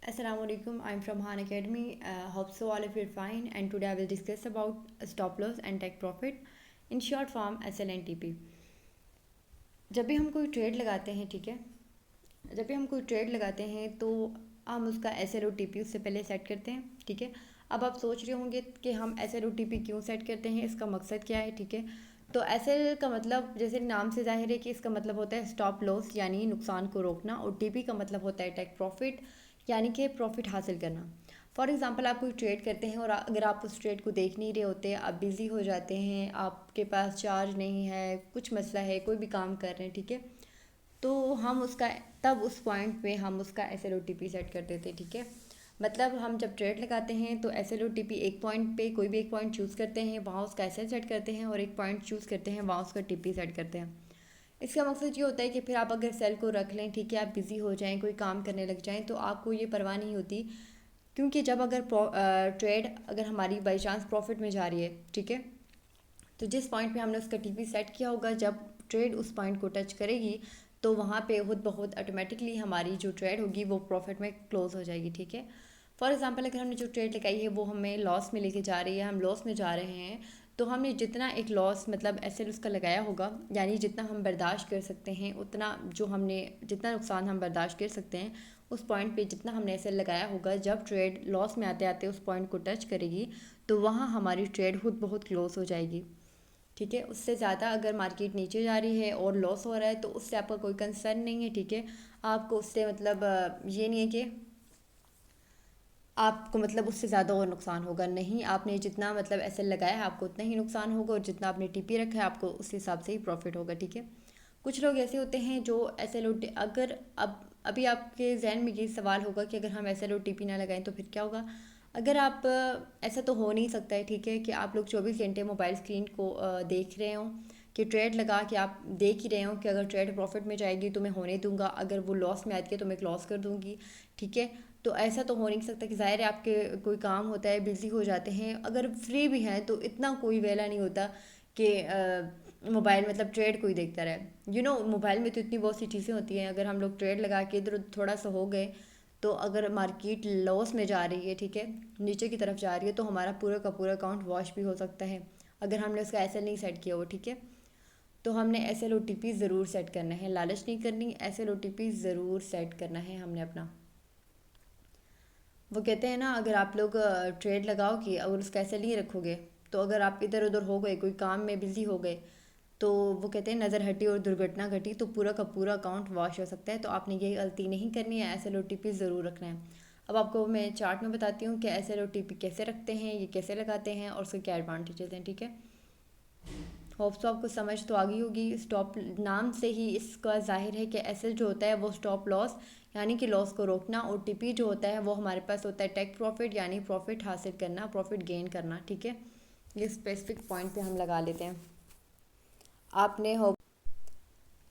Assalamu alaikum. I'm from Han Academy. Hope so all of you are fine. And today I will discuss about stop loss and take profit. In short form, SL and TP. जब भी हम कोई trade लगाते हैं, ठीक है, जब भी हम कोई ट्रेड लगाते हैं तो हम उसका S L O T P उससे पहले सेट करते हैं, ठीक है। अब आप सोच रहे होंगे कि हम S L O T P क्यों सेट करते हैं, इसका मकसद क्या है, ठीक है। तो एस एल का मतलब जैसे नाम से जाहिर है कि इसका मतलब होता है स्टॉप लॉस यानी नुकसान को रोकना, और टी पी का मतलब होता है टेक प्रॉफिट यानी कि प्रॉफिट हासिल करना। फॉर एग्ज़ाम्पल आप कोई ट्रेड करते हैं और अगर आप उस ट्रेड को देख नहीं रहे होते, आप बिज़ी हो जाते हैं, आपके पास चार्ज नहीं है, कुछ मसला है, कोई भी काम कर रहे हैं, ठीक है, तो हम उसका तब उस पॉइंट पे हम उसका S L O T P set कर देते हैं, ठीक है। मतलब हम जब ट्रेड लगाते हैं तो S L O T P एक पॉइंट पे कोई भी एक पॉइंट चूज़ करते हैं, वहाँ उसका एस एल सेट करते हैं, और एक पॉइंट चूज़ करते हैं, वहाँ उसका टी पी सेट करते हैं। इसका मकसद ये होता है कि फिर आप अगर सेल को रख लें, ठीक है, आप बिज़ी हो जाएं, कोई काम करने लग जाएं, तो आपको ये परवाह नहीं होती। क्योंकि जब अगर ट्रेड अगर हमारी बाई चांस प्रॉफिट में जा रही है, ठीक है, तो जिस पॉइंट पे हमने उसका टीपी सेट किया होगा, जब ट्रेड उस पॉइंट को टच करेगी तो वहाँ पे खुद ब खुद ऑटोमेटिकली हमारी जो ट्रेड होगी वो प्रॉफिट में क्लोज हो जाएगी, ठीक है। फॉर एग्जांपल अगर हमने जो ट्रेड लगाई है वो हमें लॉस में लेके जा रही है, हम लॉस में जा रहे हैं, तो हमने जितना एक लॉस मतलब एसेट उसका लगाया होगा, यानी जितना हम बर्दाश्त कर सकते हैं, उतना जो हमने जितना नुकसान हम बर्दाश्त कर सकते हैं उस पॉइंट पे जितना हमने एसेट लगाया होगा, जब ट्रेड लॉस में आते आते उस पॉइंट को टच करेगी तो वहाँ हमारी ट्रेड खुद बहुत क्लोज हो जाएगी, ठीक है। उससे ज़्यादा अगर मार्केट नीचे जा रही है और लॉस हो रहा है तो उससे आपका कोई कंसर्न नहीं है, ठीक है। आपको उससे मतलब ये नहीं है कि आपको मतलब उससे ज़्यादा और नुकसान होगा, नहीं, आपने जितना मतलब ऐसे लगाया है आपको उतना ही नुकसान होगा, और जितना आपने टीपी रखा है आपको उस हिसाब से ही प्रॉफिट होगा, ठीक है। कुछ लोग ऐसे होते हैं जो ऐसे लो अगर अब अभी आपके जहन में ये सवाल होगा कि अगर हम ऐसे लो टीपी ना लगाएं तो फिर क्या होगा। अगर आप ऐसा तो हो नहीं सकता है, ठीक है, कि आप लोग 24 घंटे मोबाइल स्क्रीन को देख रहे हों, कि ट्रेड लगा कि आप देख ही रहे हो कि अगर ट्रेड प्रॉफिट में जाएगी तो मैं होने दूंगा, अगर वो लॉस में आती है तो मैं क्लॉस कर दूंगी, ठीक है। तो ऐसा तो हो नहीं सकता, कि ज़ाहिर है आपके कोई काम होता है, बिज़ी हो जाते हैं, अगर फ्री भी हैं तो इतना कोई वेला नहीं होता कि मोबाइल मतलब ट्रेड कोई देखता रहे। मोबाइल में तो इतनी बहुत सी चीज़ें होती हैं, अगर हम लोग ट्रेड लगा के इधर थोड़ा सा हो गए, तो अगर मार्केट लॉस में जा रही है, ठीक है, नीचे की तरफ जा रही है, तो हमारा पूरा का पूरा अकाउंट वॉश भी हो सकता है अगर हमने उसका एस एल नहीं सेट किया हो, ठीक है। तो हमने S L O T P ज़रूर सेट करना है, लालच नहीं करनी, S L O T P ज़रूर सेट करना है हमने अपना। वो कहते हैं ना, अगर आप लोग ट्रेड लगाओ कि अगर उसका एस एल नहीं रखोगे, तो अगर आप इधर उधर हो गए, कोई काम में बिज़ी हो गए, तो वो कहते हैं नज़र हटी और दुर्घटना घटी तो पूरा का पूरा अकाउंट वॉश हो सकता है। तो आपने ये गलती नहीं करनी है, S L O T P ज़रूर रखना है। अब आपको मैं चार्ट में बताती हूँ कि S L O T P कैसे रखते हैं, ये कैसे लगाते हैं और उसके क्या एडवांटेजेस हैं, ठीक है। होप तो आपको समझ तो आ गई होगी, स्टॉप नाम से ही इसका जाहिर है कि एस एल जो होता है वो स्टॉप लॉस यानी कि लॉस को रोकना, और टी पी जो होता है वो हमारे पास होता है टेक प्रॉफिट यानी प्रॉफिट हासिल करना, प्रॉफिट गेन करना, ठीक है। ये स्पेसिफिक पॉइंट पे हम लगा लेते हैं। आपने होप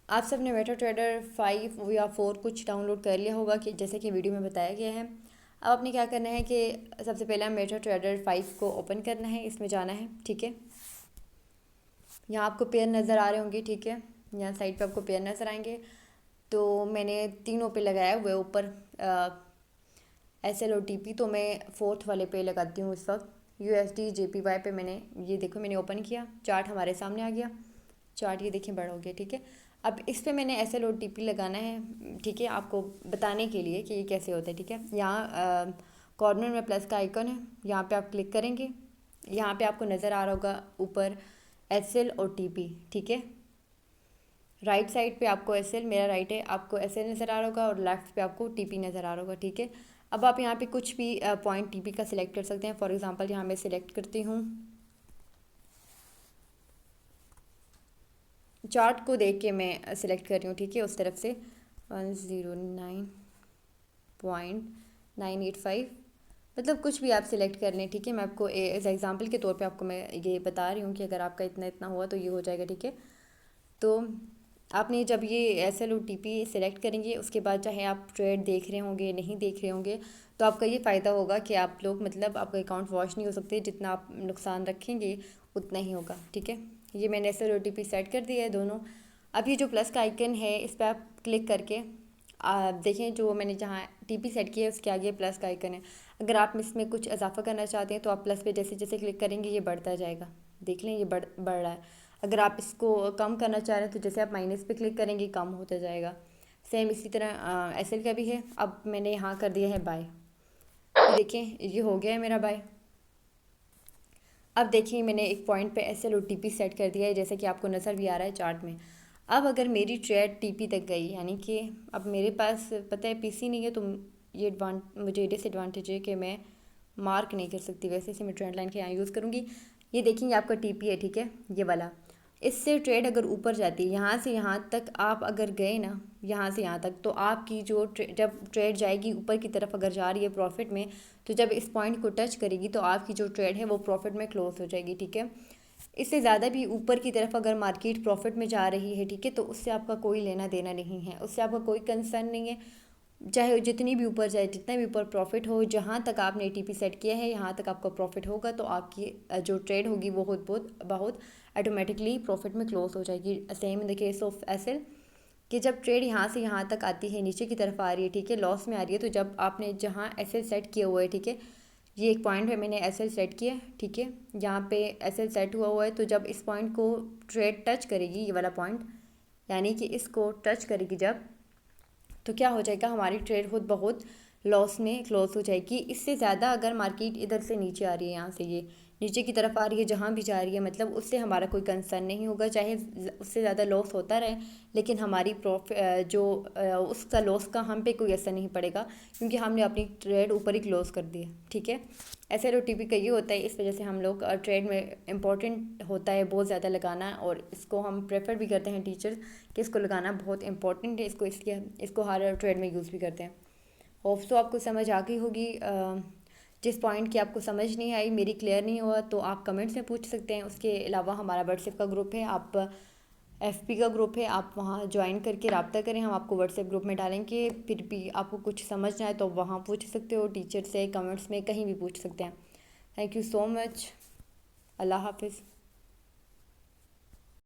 आप सब ने मेटा ट्रेडर 5 या 4 कुछ डाउनलोड कर लिया होगा, कि जैसे कि वीडियो में बताया गया है। अब आपने क्या करना है कि सबसे पहले हम मेटा ट्रेडर 5 को ओपन करना है, इसमें जाना है, ठीक है। यहाँ आपको पेयर नज़र आ रहे होंगे, ठीक है, यहाँ साइड पे आपको पेयर नज़र आएंगे। तो मैंने तीनों पे लगाया हुआ है ऊपर S L O T P, तो मैं फोर्थ वाले पे लगाती हूँ इस वक्त, U S D J P Y पे। मैंने ये देखो, मैंने ओपन किया, चार्ट हमारे सामने आ गया, चार्ट ये देखिए बड़ा हो गया, ठीक है। अब इस पे मैंने S L O T P लगाना है, ठीक है, आपको बताने के लिए कि ये कैसे होता है, ठीक है। यहाँ कॉर्नर में प्लस का आइकन है, यहाँ पे आप क्लिक करेंगे, यहाँ पे आपको नज़र आ रहा होगा ऊपर S L O T P, ठीक है। राइट साइड पे आपको एस एल, मेरा राइट है, आपको एस एल नज़र आ रहा होगा, और लेफ्ट पे आपको टी पी नज़र आ रहा होगा, ठीक है। अब आप यहाँ पे कुछ भी पॉइंट टी पी का सिलेक्ट कर सकते हैं। फॉर एग्जांपल यहाँ मैं सिलेक्ट करती हूँ, चार्ट को देख के मैं सिलेक्ट कर रही हूँ, ठीक है, उस तरफ से 109.985, मतलब कुछ भी आप सिलेक्ट कर लें, ठीक है। मैं आपको एज एग्जांपल के तौर पे आपको मैं ये बता रही हूँ कि अगर आपका इतना इतना हुआ तो ये हो जाएगा, ठीक है। तो आपने जब ये S L O T P select करेंगे, उसके बाद चाहे आप ट्रेड देख रहे होंगे नहीं देख रहे होंगे, तो आपका ये फ़ायदा होगा कि आप लोग मतलब आपका अकाउंट वॉश नहीं हो सकते, जितना आप नुकसान रखेंगे उतना ही होगा, ठीक है। ये मैंने S L O T P set कर दिया है दोनों। अब ये जो प्लस का आइकन है इस पर आप क्लिक करके देखें जो मैंने जहाँ टीपी सेट किया है उसके आगे प्लस का आइकन है। अगर आप इसमें कुछ इजाफा करना चाहते हैं तो आप प्लस पे जैसे जैसे क्लिक करेंगे ये बढ़ता जाएगा। देख लें ये बढ़ रहा है। अगर आप इसको कम करना चाह रहे हैं तो जैसे आप माइनस पे क्लिक करेंगे कम होता जाएगा। सेम इसी तरह एसएल का भी है। अब मैंने यहाँ कर दिया है बाय। ये देखें ये हो गया है मेरा बाय। अब देखिए मैंने एक पॉइंट पे एसएल और टीपी सेट कर दिया है जैसे कि आपको नज़र भी आ रहा है चार्ट में। अब अगर मेरी ट्रेड टीपी तक गई यानी कि अब मेरे पास पता है पीसी नहीं है तो ये मुझे डिसएडवांटेज है कि मैं मार्क नहीं कर सकती। वैसे से मैं ट्रेंड लाइन के यहाँ यूज़ करूँगी। ये देखेंगे आपका टीपी है ठीक है ये वाला। इससे ट्रेड अगर ऊपर जाती है यहाँ से यहाँ तक आप अगर गए ना यहाँ से यहाँ तक तो आपकी जो जब ट्रेड जाएगी ऊपर की तरफ अगर जा रही है प्रॉफिट में तो जब इस पॉइंट को टच करेगी तो आपकी जो ट्रेड है वो प्रॉफिट में क्लोज हो जाएगी ठीक है। इससे ज़्यादा भी ऊपर की तरफ अगर मार्केट प्रॉफिट में जा रही है ठीक है तो उससे आपका कोई लेना देना नहीं है। उससे आपका कोई कंसर्न नहीं है। चाहे जितनी भी ऊपर जाए जितना भी ऊपर प्रॉफिट हो जहाँ तक आपने टीपी सेट किया है यहाँ तक आपका प्रॉफिट होगा तो आपकी जो ट्रेड होगी वो खुद बहुत ऑटोमेटिकली प्रॉफिट में क्लोज हो जाएगी। Same in the case of SL कि जब ट्रेड यहाँ से यहाँ तक आती है नीचे की तरफ आ रही है ठीक है लॉस में आ रही है तो जब आपने जहाँ एसएल सेट किया हुआ है ठीक है ये एक पॉइंट है मैंने एसएल सेट किया ठीक है यहाँ पे एसएल सेट हुआ है तो जब इस पॉइंट को ट्रेड टच करेगी ये वाला पॉइंट यानी कि इसको टच करेगी जब तो क्या हो जाएगा हमारी ट्रेड खुद बहुत लॉस में क्लोज हो जाएगी। इससे ज़्यादा अगर मार्केट इधर से नीचे आ रही है यहाँ से ये नीचे की तरफ आ रही है जहाँ भी जा रही है मतलब उससे हमारा कोई कंसर्न नहीं होगा चाहे उससे ज़्यादा लॉस होता रहे लेकिन हमारी उसका लॉस का हम पे कोई असर नहीं पड़ेगा क्योंकि हमने अपनी ट्रेड ऊपर ही क्लोज कर दी है ठीक है। ऐसे OTP का ये होता है इस वजह से हम लोग ट्रेड में इम्पॉर्टेंट होता है बहुत ज़्यादा लगाना और इसको हम प्रेफर भी करते हैं टीचर्स कि इसको लगाना बहुत इंपॉर्टेंट है। इसको हर ट्रेड में यूज़ भी करते हैं। होप सो आपको समझ आ गई होगी। जिस पॉइंट की आपको समझ नहीं आई मेरी क्लियर नहीं हुआ तो आप कमेंट्स में पूछ सकते हैं। उसके अलावा हमारा व्हाट्सएप का ग्रुप है आप FB का ग्रुप है आप वहाँ ज्वाइन करके रब्ता करें। हम आपको व्हाट्सएप ग्रुप में डालेंगे। फिर भी आपको कुछ समझ ना आए तो वहाँ पूछ सकते हो टीचर से कमेंट्स में कहीं भी पूछ सकते हैं। Thank you so much. अल्लाह हाफिज़।